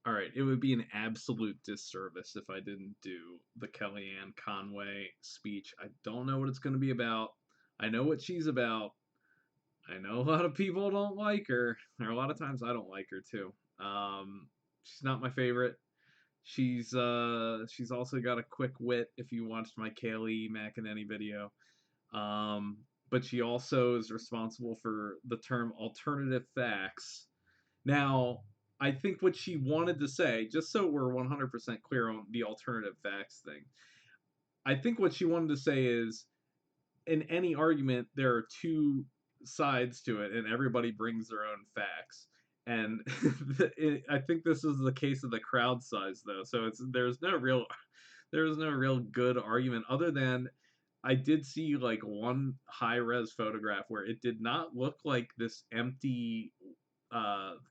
All right, it would be an absolute disservice if I didn't do the Kellyanne Conway speech. I don't know what it's going to be about. I know what she's about. I know a lot of people don't like her. There are a lot of times I don't like her too. She's not my favorite. She's also got a quick wit if you watched my Kaylee McEnany video. But she also is responsible for the term alternative facts. Now, I think what she wanted to say, just so we're 100% clear on the alternative facts thing, I think what she wanted to say is in any argument, there are two sides to it, and everybody brings their own facts. And I think this is the case of the crowd size, though. So there's no real good argument other than I did see like one high res photograph where it did not look like this empty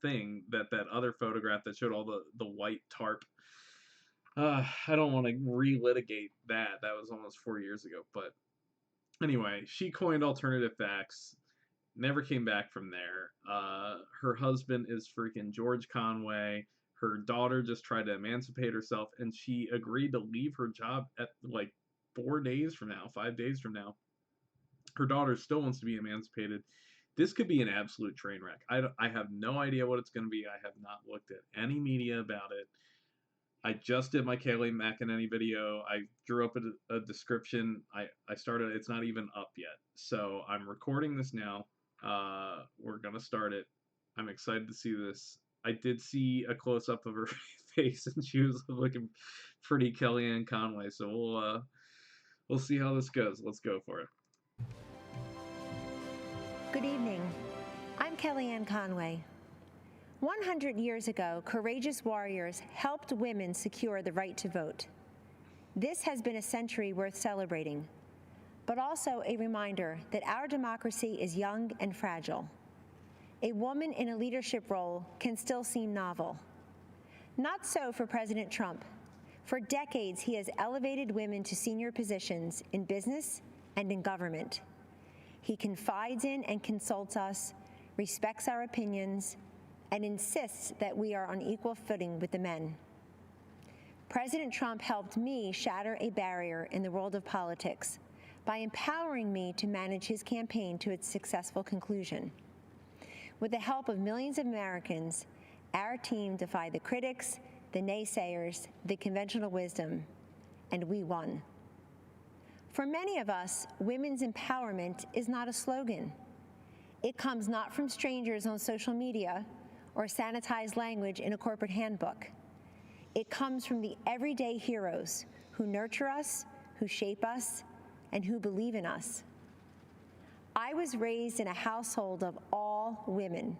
thing that other photograph that showed all the white tarp. I don't want to relitigate that. That was almost 4 years ago, but anyway, she coined alternative facts. Never came back from there. Her husband is freaking George Conway. Her daughter just tried to emancipate herself, and she agreed to leave her job at like 4 days from now, 5 days from now. Her daughter still wants to be emancipated. This could be an absolute train wreck. I have no idea what it's going to be. I have not looked at any media about it. I just did my Kaylee McEnany video. I drew up a description. I started. It's not even up yet. So I'm recording this now. We're going to start it. I'm excited to see this. I did see a close up of her face, and she was looking pretty Kellyanne Conway. So we'll see how this goes. Let's go for it. Good evening. I'm Kellyanne Conway. 100 years ago, courageous warriors helped women secure the right to vote. This has been a century worth celebrating, but also a reminder that our democracy is young and fragile. A woman in a leadership role can still seem novel. Not so for President Trump. For decades, he has elevated women to senior positions in business and in government. He confides in and consults us, respects our opinions, and insists that we are on equal footing with the men. President Trump helped me shatter a barrier in the world of politics by empowering me to manage his campaign to its successful conclusion. With the help of millions of Americans, our team defied the critics, the naysayers, the conventional wisdom, and we won. For many of us, women's empowerment is not a slogan. It comes not from strangers on social media or sanitized language in a corporate handbook. It comes from the everyday heroes who nurture us, who shape us, and who believe in us. I was raised in a household of all women.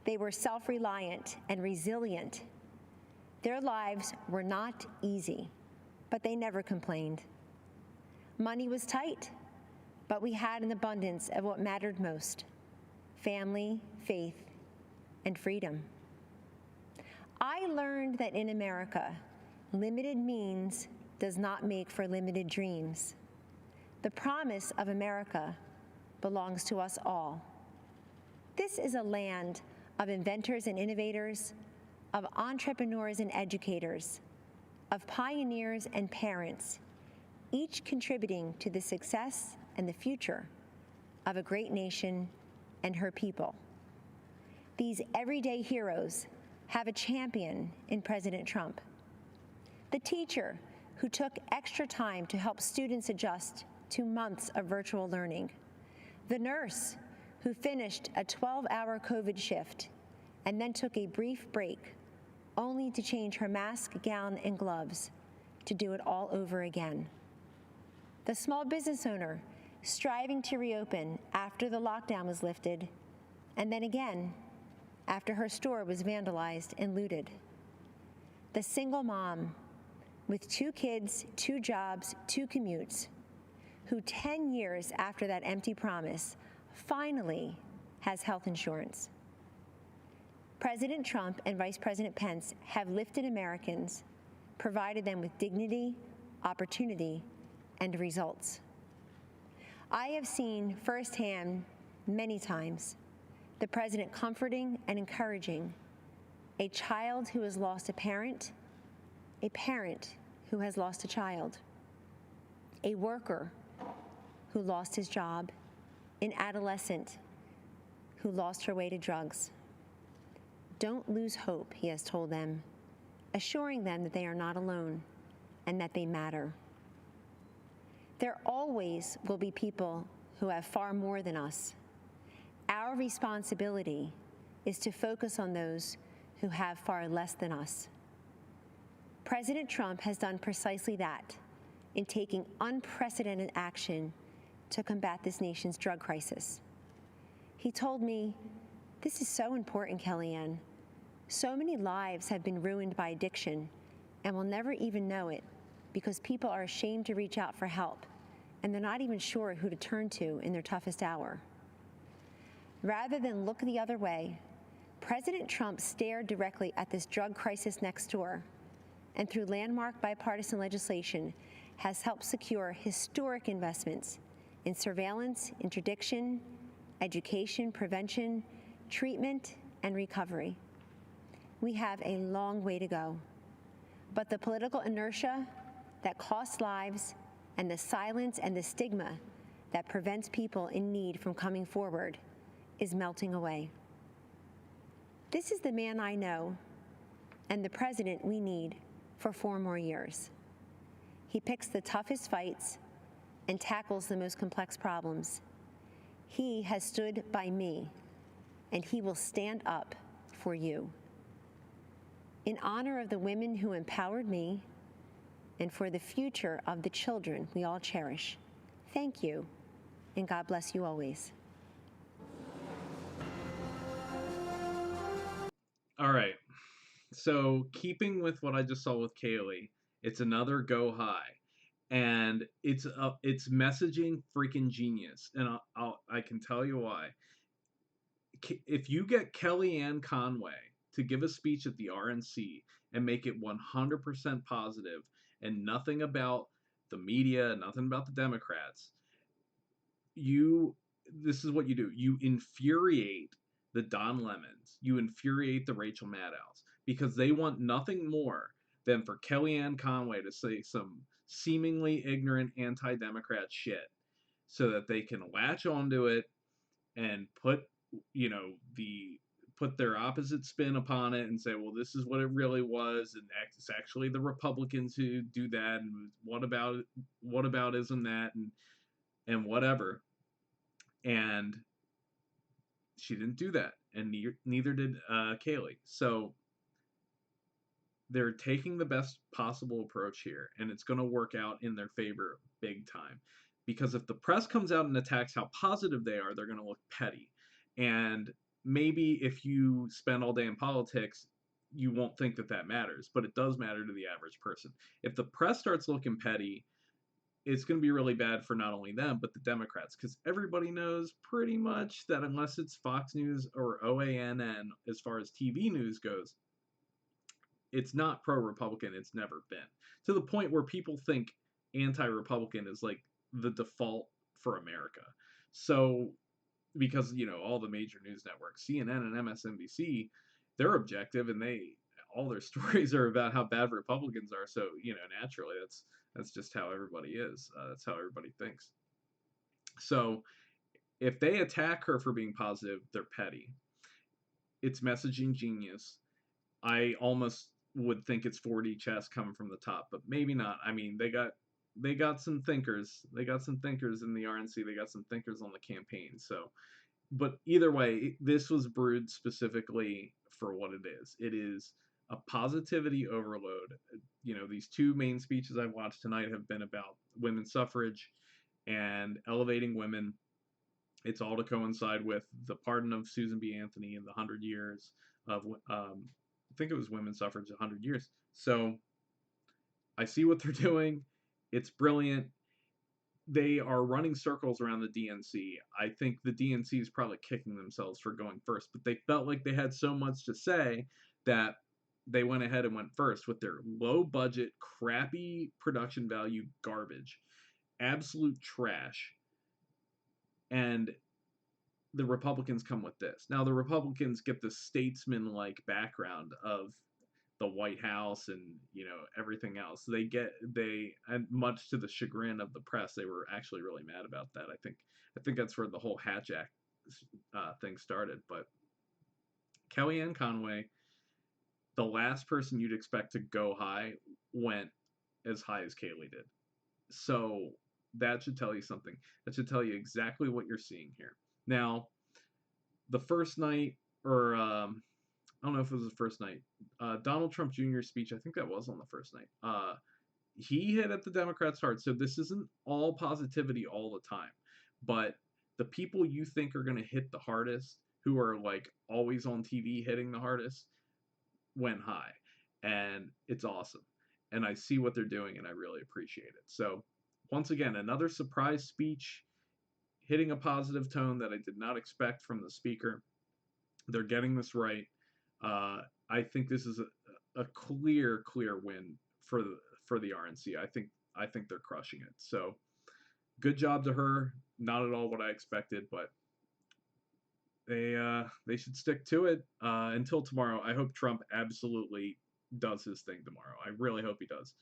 They were self-reliant and resilient. Their lives were not easy, but they never complained. Money was tight, but we had an abundance of what mattered most: family, faith, and freedom. I learned that in America, limited means does not make for limited dreams. The promise of America belongs to us all. This is a land of inventors and innovators, of entrepreneurs and educators, of pioneers and parents, each contributing to the success and the future of a great nation and her people. These everyday heroes have a champion in President Trump. The teacher who took extra time to help students adjust to months of virtual learning. The nurse who finished a 12-hour COVID shift and then took a brief break only to change her mask, gown, and gloves to do it all over again. The small business owner striving to reopen after the lockdown was lifted, and then again after her store was vandalized and looted. The single mom with 2 kids, 2 jobs, 2 commutes, who 10 years after that empty promise finally has health insurance. President Trump and Vice President Pence have lifted Americans, provided them with dignity, opportunity, and results. I have seen firsthand many times the president comforting and encouraging a child who has lost a parent who has lost a child, a worker who lost his job, an adolescent who lost her way to drugs. Don't lose hope, he has told them, assuring them that they are not alone and that they matter. There always will be people who have far more than us. Our responsibility is to focus on those who have far less than us. President Trump has done precisely that in taking unprecedented action to combat this nation's drug crisis. He told me, "This is so important, Kellyanne. So many lives have been ruined by addiction and will never even know it because people are ashamed to reach out for help and they're not even sure who to turn to in their toughest hour." Rather than look the other way, President Trump stared directly at this drug crisis next door and through landmark bipartisan legislation has helped secure historic investments in surveillance, interdiction, education, prevention, treatment, and recovery. We have a long way to go, but the political inertia that costs lives and the silence and the stigma that prevents people in need from coming forward is melting away. This is the man I know and the president we need for 4 more years. He picks the toughest fights and tackles the most complex problems. He has stood by me, and he will stand up for you. In honor of the women who empowered me and for the future of the children we all cherish, thank you, and God bless you always. All right. So keeping with what I just saw with Kaylee, it's another go high, and it's messaging freaking genius, and I can tell you why. If you get Kellyanne Conway to give a speech at the RNC and make it 100% positive and nothing about the media, nothing about the Democrats, this is what you do. You infuriate the Don Lemons. You infuriate the Rachel Maddows because they want nothing more than for Kellyanne Conway to say some seemingly ignorant anti-Democrat shit so that they can latch onto it and put their opposite spin upon it and say, well, this is what it really was, and it's actually the Republicans who do that, and what about isn't that, and whatever. And she didn't do that, and neither did Kaylee. So they're taking the best possible approach here, and it's going to work out in their favor big time. Because if the press comes out and attacks how positive they are, they're going to look petty. And maybe if you spend all day in politics, you won't think that matters, but it does matter to the average person. If the press starts looking petty, it's going to be really bad for not only them, but the Democrats, because everybody knows pretty much that unless it's Fox News or OANN, as far as TV news goes, it's not pro-Republican. It's never been. To the point where people think anti-Republican is like the default for America. So, because, all the major news networks, CNN and MSNBC, they're objective, and all their stories are about how bad Republicans are. So, naturally, that's just how everybody is. That's how everybody thinks. So if they attack her for being positive, they're petty. It's messaging genius. I almost would think it's 4D chess coming from the top, but maybe not. I mean, they got some thinkers. They got some thinkers in the RNC. They got some thinkers on the campaign. So, but either way, this was brewed specifically for what it is. It is a positivity overload. These 2 main speeches I've watched tonight have been about women's suffrage and elevating women. It's all to coincide with the pardon of Susan B. Anthony and the 100 years of, I think it was women's suffrage, 100 years. So I see what they're doing. It's brilliant. They are running circles around the DNC. I think the DNC is probably kicking themselves for going first, but they felt like they had so much to say that they went ahead and went first with their low budget, crappy production value garbage, absolute trash. And the Republicans come with this. Now the Republicans get the statesman-like background of the White House and everything else. And much to the chagrin of the press, they were actually really mad about that. I think that's where the whole Hatch Act thing started. But Kellyanne Conway, the last person you'd expect to go high, went as high as Kaylee did. So that should tell you something. That should tell you exactly what you're seeing here. Now, the first night, or I don't know if it was the first night, Donald Trump Jr.'s speech, I think that was on the first night. He hit at the Democrats hard. So this isn't all positivity all the time. But the people you think are going to hit the hardest, who are like always on TV hitting the hardest, went high. And it's awesome. And I see what they're doing, and I really appreciate it. So once again, another surprise speech, hitting a positive tone that I did not expect from the speaker. They're getting this right. I think this is a clear win for the RNC. I think they're crushing it. So good job to her. Not at all what I expected, but they should stick to it until tomorrow. I hope Trump absolutely does his thing tomorrow. I really hope he does.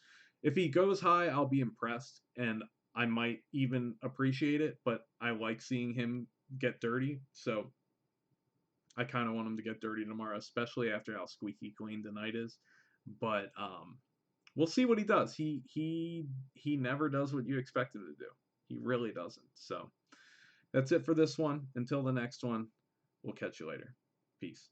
If he goes high, I'll be impressed, and I might even appreciate it, but I like seeing him get dirty, so I kind of want him to get dirty tomorrow, especially after how squeaky clean tonight is. But we'll see what he does. He never does what you expect him to do. He really doesn't. So that's it for this one. Until the next one, we'll catch you later. Peace.